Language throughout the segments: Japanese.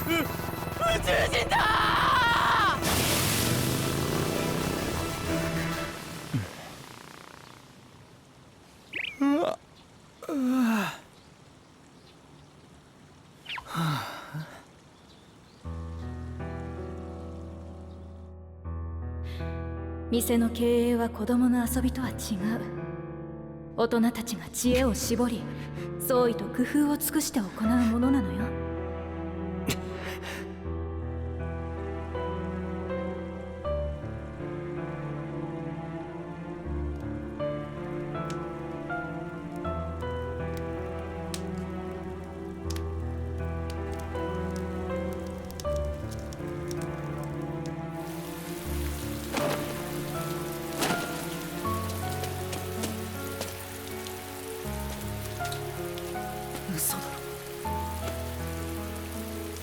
宇宙人だー。うわ店の経営は子供の遊びとは違う。大人たちが知恵を絞り、創意と工夫を尽くして行うものなのよ。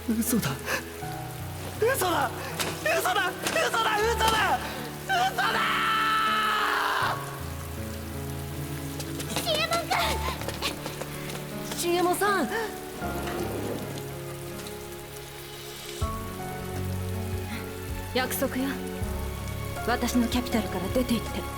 嘘だろ。嘘だ嘘だ嘘だ嘘だ嘘だ嘘だ。シエモン君。シエモンさん。約束よ。私のキャピタルから出て行って。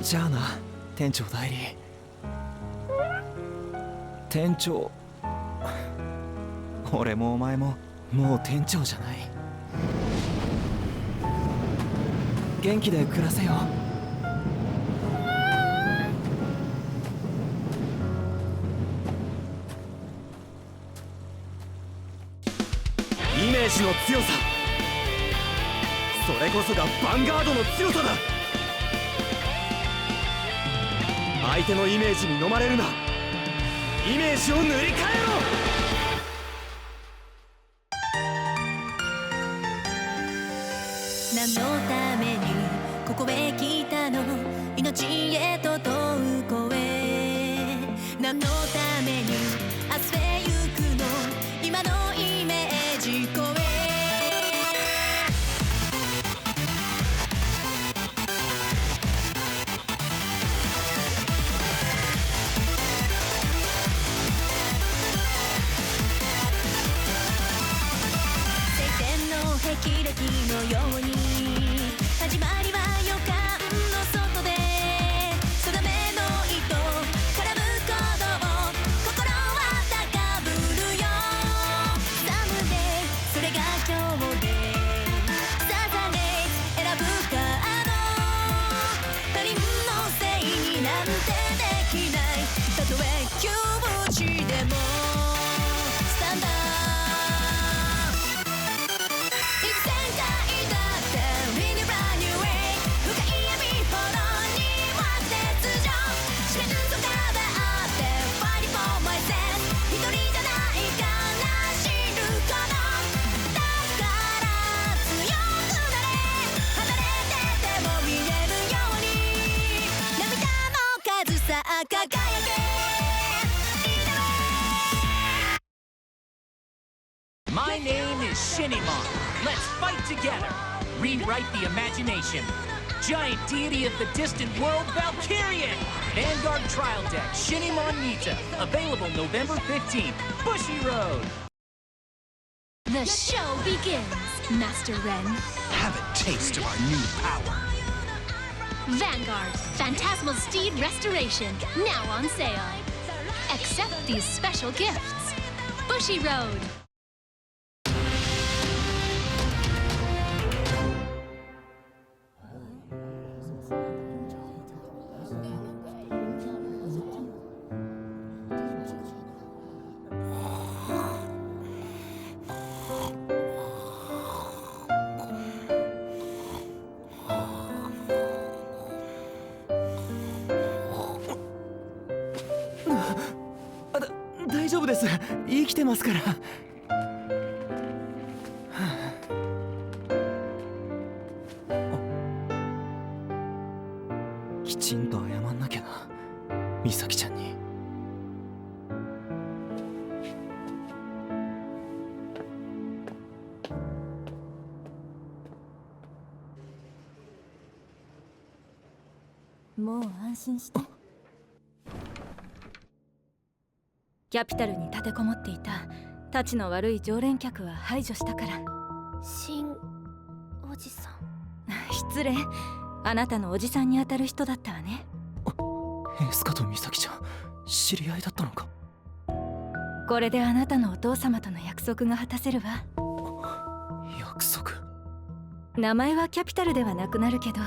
じゃあな、店長代理。店長。俺もお前ももう店長じゃない。元気で暮らせよ。イメージの強さ、それこそがヴァンガードの強さだ。相手のイメージに飲まれるな。イメージを塗り替えろ。何のためにここへ来たの、命へと問う声。何のために明日へ行くの、今のイメージ声。霹靂のように始まりは予感の外で、定めの糸絡む鼓動、心は高ぶるよ。サムデイ、それが今日でサタデー、選ぶカード。他人のせいになんてできない、たとえ窮地でもスタンダー。My name is Shinimon. Let's fight together. Rewrite the imagination. Giant deity of the distant world, Valkyrian. Vanguard trial deck, Shinimon Nita. Available November 15th. Bushy Road. The show begins, Master Ren. Have a taste of our new power. Vanguard, Phantasmal Steed Restoration, now on sale. Accept these special gifts. Bushy Road. 大丈夫です。生きてますから。きちんと謝んなきゃな、美咲ちゃんに。もう安心して。キャピタルに立てこもっていたたちの悪い常連客は排除したから。新おじさん。失礼、あなたのおじさんにあたる人だったわね。エスカとミサキちゃん知り合いだったのか。これであなたのお父様との約束が果たせるわ。約束。名前はキャピタルではなくなるけど、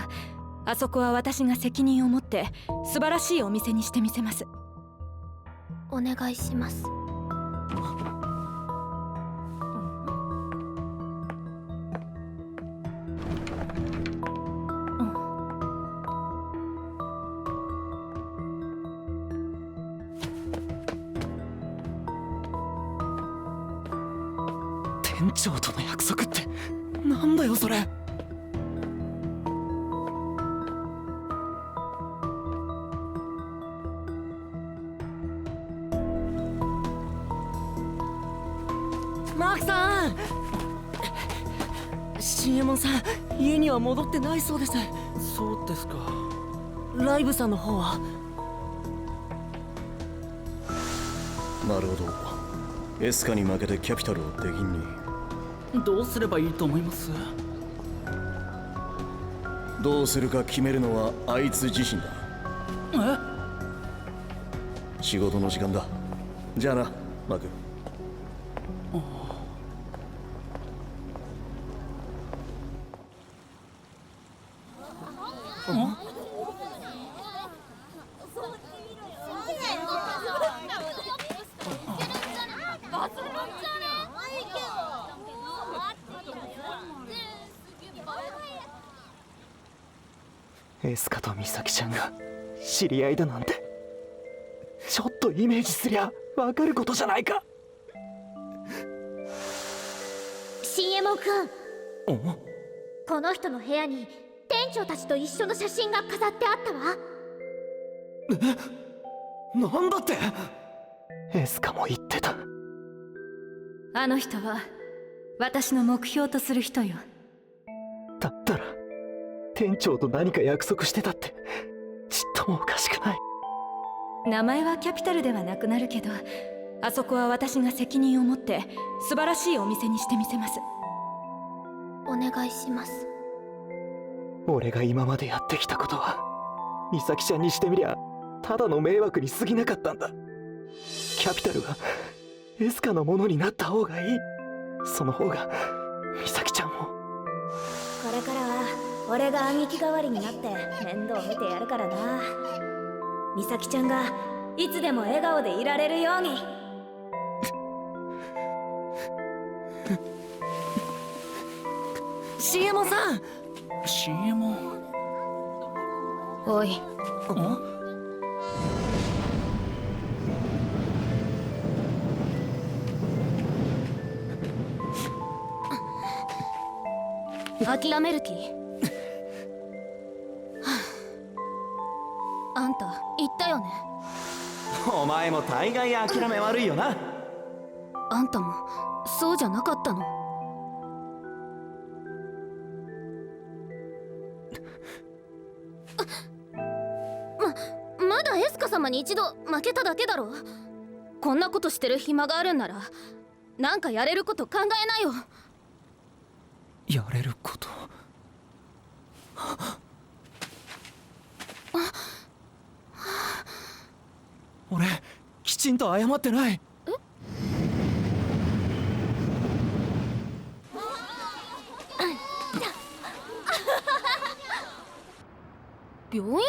あそこは私が責任を持って素晴らしいお店にしてみせます。お願いします。店長との約束ってなんだよそれ。マークさん、新右衛門さん家には戻ってないそうです。そうですか。ライブさんの方は。なるほど。エスカに負けてキャピタルを敵に。どうすればいいと思います？どうするか決めるのはあいつ自身だ。仕事の時間だ。じゃあな、マーク。エスカとミサキちゃんが知り合いだなんて、ちょっとイメージすりゃわかることじゃないか。新右衛門くん、この人の部屋に店長たちと一緒の写真が飾ってあったわ。なんだって。エスカも言ってた。あの人は私の目標とする人よ。だったら店長と何か約束してたってちっともおかしくない。名前はキャピタルではなくなるけど、あそこは私が責任を持って素晴らしいお店にしてみせます。お願いします。俺が今までやってきたことはミサキちゃんにしてみりゃただの迷惑に過ぎなかったんだ。キャピタルがエスカのものになった方がいい。その方がミサキちゃんも。これからは俺が兄貴代わりになって面倒見てやるからな。美咲ちゃんがいつでも笑顔でいられるように。新右衛門さん。新右衛門。おい、諦める気？あんた言ったよね。お前も大概諦め悪いよな。あんたもそうじゃなかったの？まだエスカ様に一度負けただけだろ。こんなことしてる暇があるんならなんかやれること考えなよ。やれること。俺きちんと謝ってない。病院？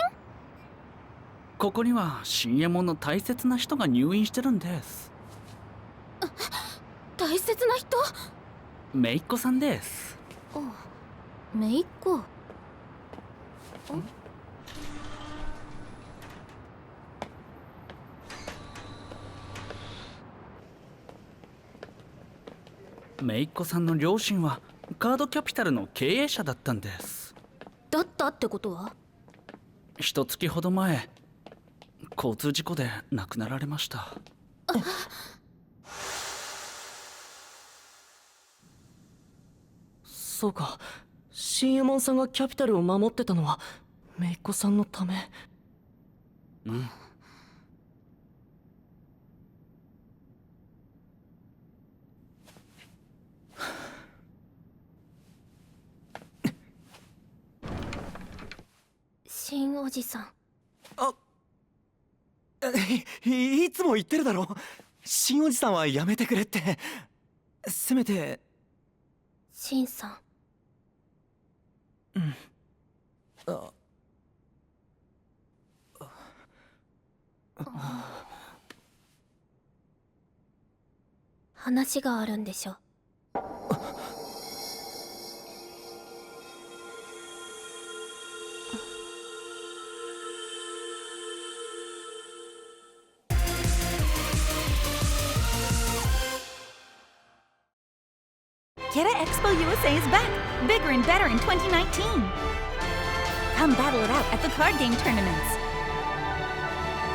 ここには新右衛門の大切な人が入院してるんです。大切な人？姪っ子さんです。姪っ子。姪っ子さんの両親はカードキャピタルの経営者だったんです。だったってことは？一月ほど前、交通事故で亡くなられました。そうか、新右衛門さんがキャピタルを守ってたのは姪っ子さんのため。新おじさん。いつも言ってるだろ。新おじさんはやめてくれって。せめて。新さん。話があるんでしょ。Keta Expo USA is back, bigger and better in 2019. Come battle it out at the card game tournaments.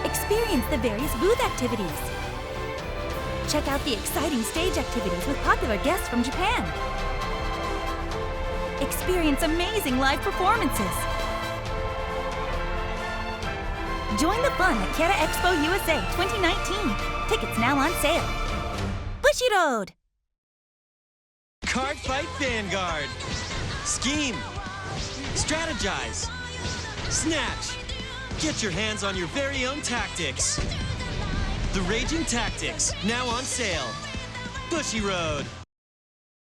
Experience the various booth activities. Check out the exciting stage activities with popular guests from Japan. Experience amazing live performances. Join the fun at Keta Expo USA 2019. Tickets now on sale. Bushiroad! Card Fight Vanguard. Scheme. Strategize. Snatch. Get your hands on your very own tactics. The Raging Tactics, now on sale. Bushiroad.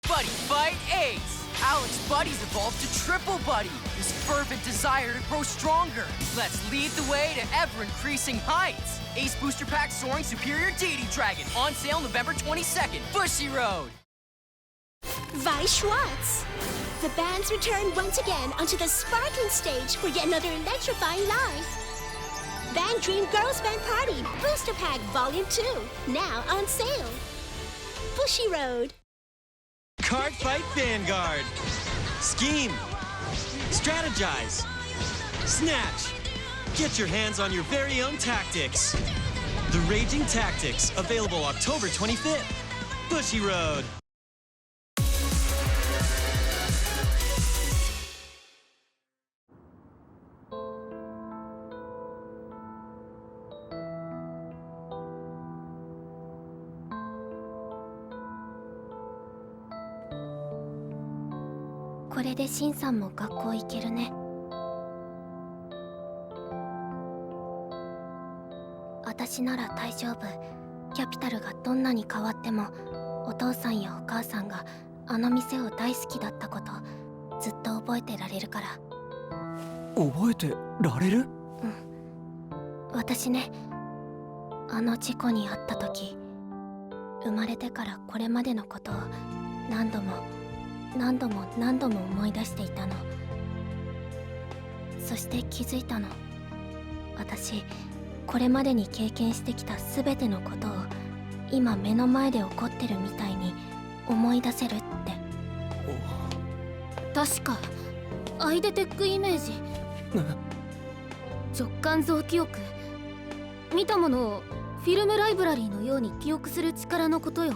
Buddy Fight Ace! Alex Buddy's evolved to Triple Buddy, his fervent desire to grow stronger. Let's lead the way to ever-increasing heights. Ace Booster Pack Soaring Superior Deity Dragon, on sale November 22nd. Bushiroad! Vi Schwartz! The bands return once again onto the sparkling stage for yet another electrifying live. Band Dream Girls Band Party Booster Pack Volume 2, now on sale. Bushiroad. Card Fight Vanguard. Scheme. Strategize. Snatch. Get your hands on your very own tactics. The Raging Tactics, available October 25th. Bushiroad. "これでシンさんも学校行けるね。私なら大丈夫。キャピタルがどんなに変わっても、お父さんやお母さんがあの店を大好きだったこと、ずっと覚えてられるから。」覚えてられる？私ね、あの事故に遭った時、生まれてからこれまでのことを何度も思い出していたの。そして気づいたの。私、これまでに経験してきた全てのことを今目の前で起こってるみたいに思い出せるって。確かアイデテックイメージ、直感像記憶、見たものをフィルムライブラリーのように記憶する力のことよ。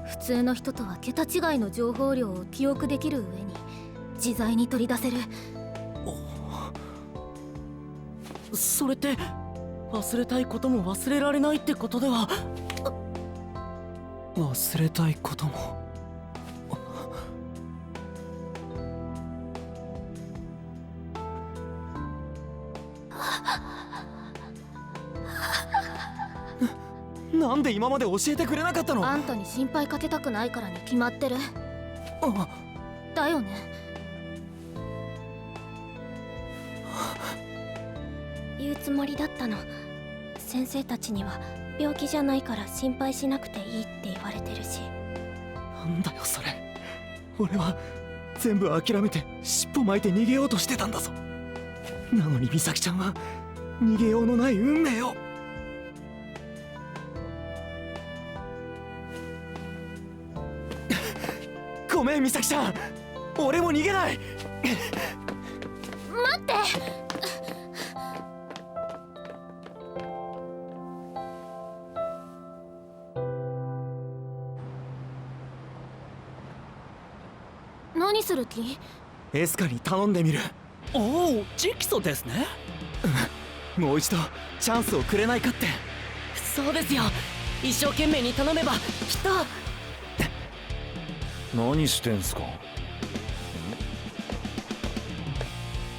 普通の人とは桁違いの情報量を記憶できる上に自在に取り出せる。それって忘れたいことも忘れられないってことでは？忘れたいことも。なんで今まで教えてくれなかったの？あんたに心配かけたくないからに決まってる。だよね。言うつもりだったの。先生たちには病気じゃないから心配しなくていいって言われてるし。なんだよそれ。俺は全部諦めて尻尾巻いて逃げようとしてたんだぞ。なのに美咲ちゃんは逃げようのない運命を。ごめん美咲ちゃん、俺も逃げない。待って。何する気？エスカに頼んでみる。おお、直訴ですね。もう一度チャンスをくれないかって。そうですよ。一生懸命に頼めばきっと。何してんすか。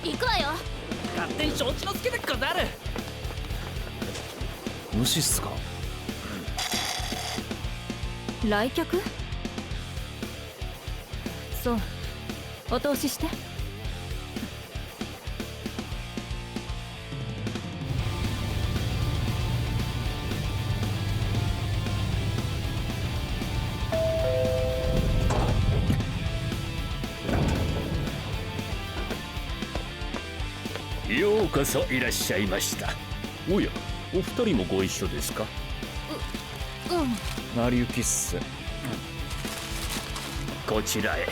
行くわよ。勝手に承知のつけてござる。無視っすか。来客？そう、お通しして。ようこそいらっしゃいました。おや、お二人もご一緒ですか。うん。成り行きっす。こちらへ。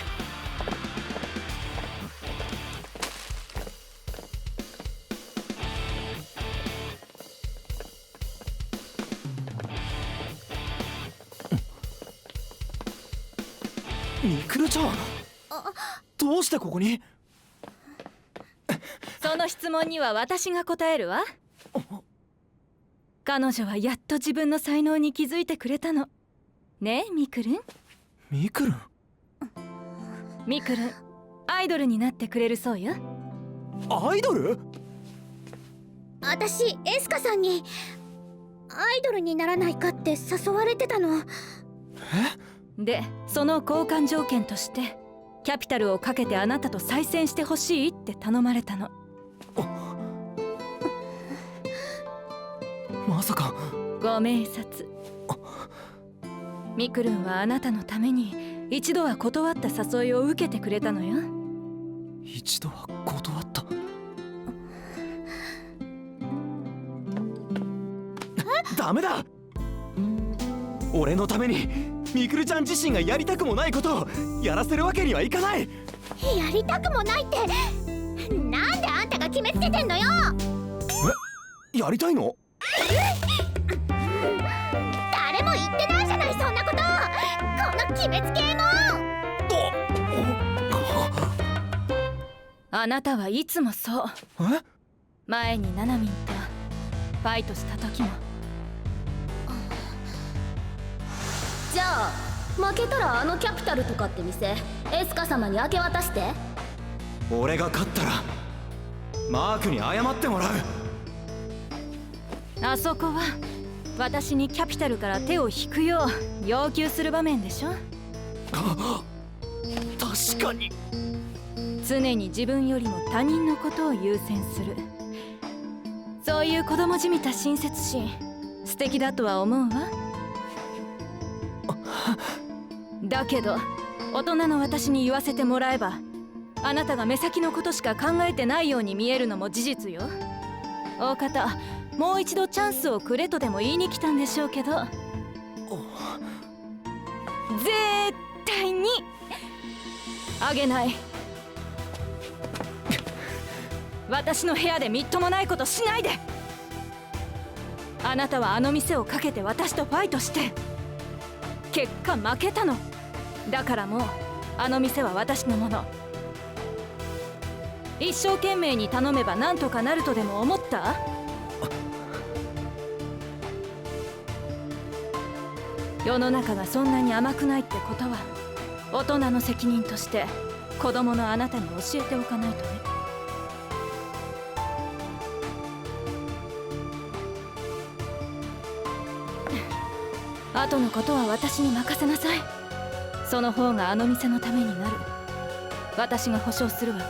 ミクルちゃん、どうしてここに。その質問には私が答えるわ。彼女はやっと自分の才能に気づいてくれたのねえ、ミクルン。ミクルン。ミクルン、アイドルになってくれるそうよ。アイドル？私エスカさんにアイドルにならないかって誘われてたの。で、その交換条件としてキャピタルをかけてあなたと再戦してほしいって頼まれたの。まさか。ご明察。ミクルンはあなたのために一度は断った誘いを受けてくれたのよ。一度は断った。ダメだ。俺のためにミクルちゃん自身がやりたくもないことをやらせるわけにはいかない。やりたくもないって、なんであんたが決めつけてんのよ。やりたいの？誰も言ってないじゃない、そんなこと。この決めつけの。あなたはいつもそう。前にナナミンとファイトした時も。じゃあ負けたらあのキャピタルとかって店エスカ様に明け渡して。俺が勝ったらマークに謝ってもらう。あそこは私にキャピタルから手を引くよう要求する場面でしょ。確かに。常に自分よりも他人のことを優先する、そういう子供じみた親切心、素敵だとは思うわ。だけど大人の私に言わせてもらえば、あなたが目先のことしか考えてないように見えるのも事実よ。大方もう一度チャンスをくれとでも言いに来たんでしょうけど、絶対にあげない。私の部屋でみっともないことしないで。あなたはあの店をかけて私とファイトして結果負けたの。だからもうあの店は私のもの。一生懸命に頼めば何とかなるとでも思った？世の中がそんなに甘くないってことは大人の責任として子供のあなたに教えておかないとね。後のことは私に任せなさい。その方があの店のためになる。私が保証するわ。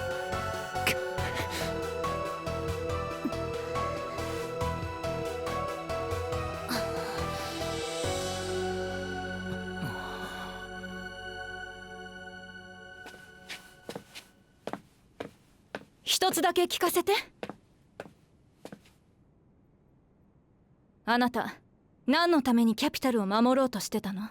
一つだけ聞かせて。あなた何のためにキャピタルを守ろうとしてたの？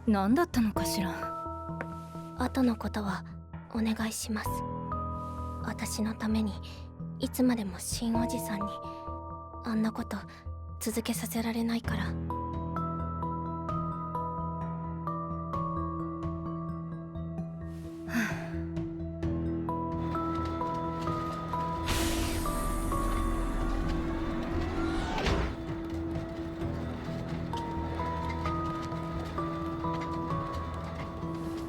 何だったのかしら。後のことはお願いします。私のためにいつまでも新おじさんにあんなこと続けさせられないから。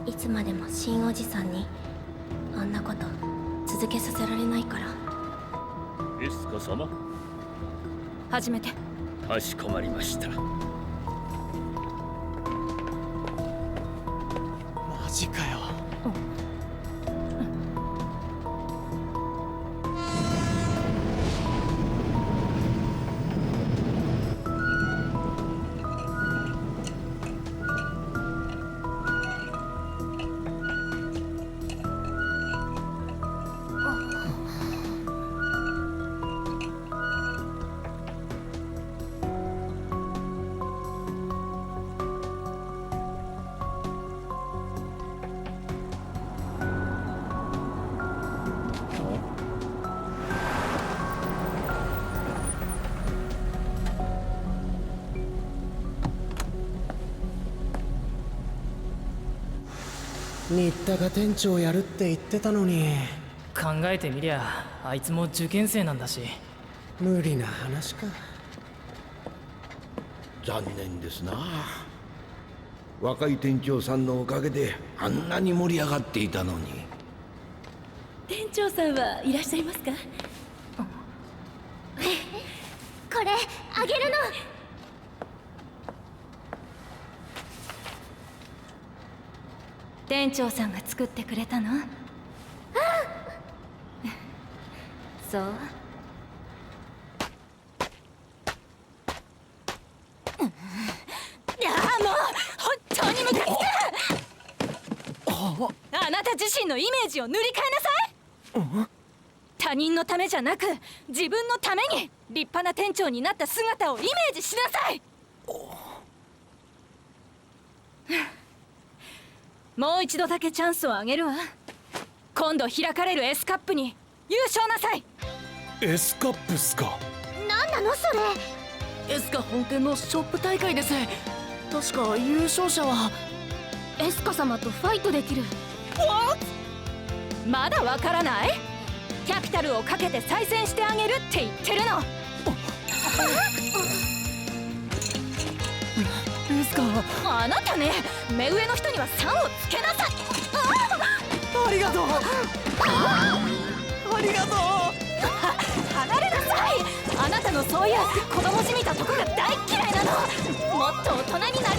いつまでも新おじさんにあんなこと続けさせられないから。エスカ様、始めて。かしこまりました。マジかよ。新田が店長やるって言ってたのに。考えてみりゃあいつも受験生なんだし。無理な話か。残念ですな。若い店長さんのおかげであんなに盛り上がっていたのに。店長さんはいらっしゃいますか？これあげるの。店長さんが作ってくれたの？そう。いやもう本当にムカつく。あなた自身のイメージを塗り替えなさい。他人のためじゃなく自分のために立派な店長になった姿をイメージしなさい。もう一度だけチャンスをあげるわ。今度開かれる S カップに優勝なさい。 S カップっすか？なんなのそれ。エスカ本店のショップ大会です。確か優勝者はエスカ様とファイトできる。まだわからない？キャピタルをかけて再戦してあげるって言ってるの。エスカ、あなたね、目上の人には3をつけなさい。ありがとう。ありがとう。離れなさい。あなたのそういう子供じみたとこが大嫌いなの。もっと大人になりなさい。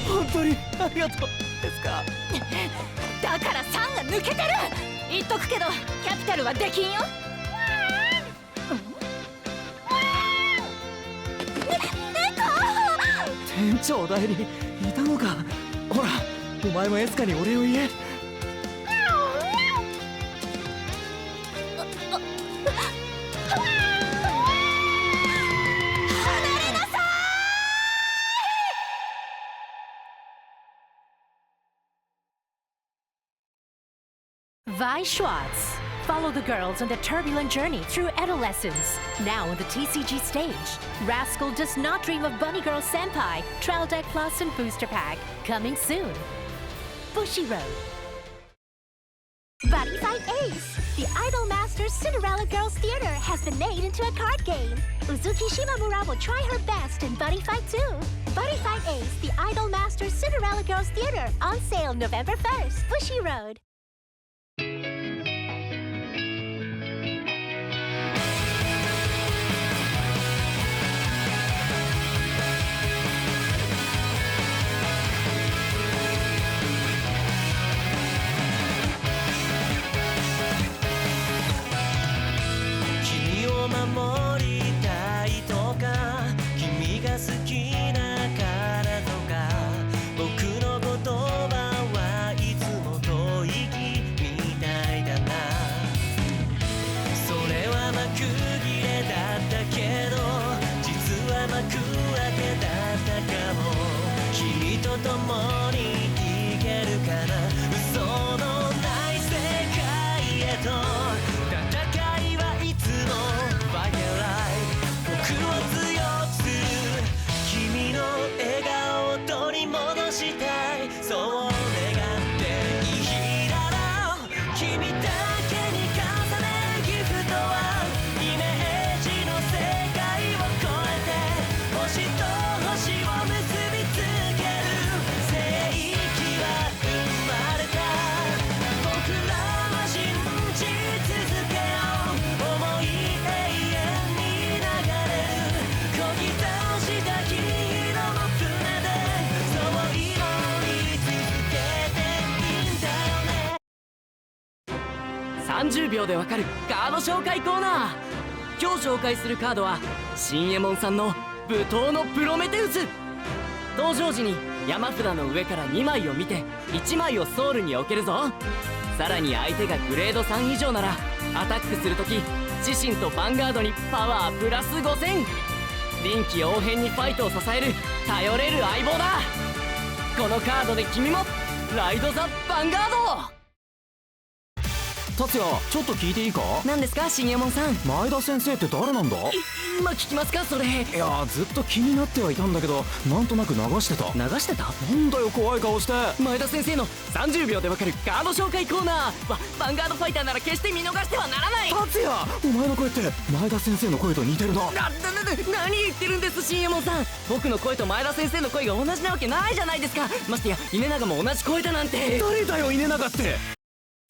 本当にありがとうエスカ。だから3が抜けてる。言っとくけどキャピタルはできんよ。店長代理いたのか。ほらお前もエスカにお礼を言え。Vi Schwartz. Follow the girls on the turbulent journey through adolescence. Now on the TCG stage. Rascal does not dream of Bunny Girl Senpai, Trial Deck Plus and Booster Pack. Coming soon. Bushiroad. Buddy Fight Ace! The Idol Masters Cinderella Girls Theater has been made into a card game. Uzuki Shimamura will try her best in Buddy Fight 2. Buddy Fight Ace, the Idol Masters Cinderella Girls Theater, on sale November 1st. Bushiroad. 君を守りたいとか、君が好きだからとか、僕の言葉はいつも吐息みたい30秒でわかるカード紹介コーナー。今日紹介するカードは新右衛門さんの舞踏のプロメテウス。登場時に山札の上から2枚を見て1枚をソウルに置けるぞ。さらに相手がグレード3以上ならアタックするとき自身とヴァンガードにパワープラス5000。臨機応変にファイトを支える頼れる相棒だ。このカードで君もライド・ザ・ヴァンガード。達也、ちょっと聞いていいか？何ですか、新右衛門さん。前田先生って誰なんだ？今聞きますか、それ。いや、ずっと気になってはいたんだけど、なんとなく流してた。流してた？なんだよ、怖い顔して。前田先生の30秒でわかるカード紹介コーナー。ヴァンガードファイターなら決して見逃してはならない。達也、お前の声って前田先生の声と似てるな。何言ってるんです、新右衛門さん。僕の声と前田先生の声が同じなわけないじゃないですか。ましてや稲永も同じ声だなんて。誰だよ、稲永って。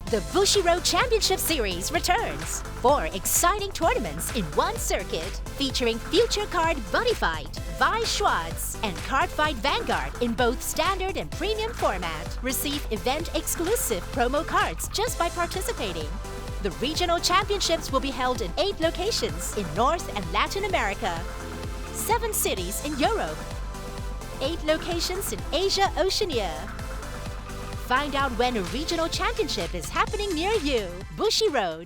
The Bushiroad Championship Series returns. 4 exciting tournaments in one circuit, featuring Future Card Buddy Fight, Vi Schwartz, and Card Fight Vanguard in both standard and premium format. Receive event-exclusive promo cards just by participating. The regional championships will be held in 8 locations in North and Latin America, 7 cities in Europe, 8 locations in Asia, Oceania. Find out when a regional championship is happening near you. Bushiroad.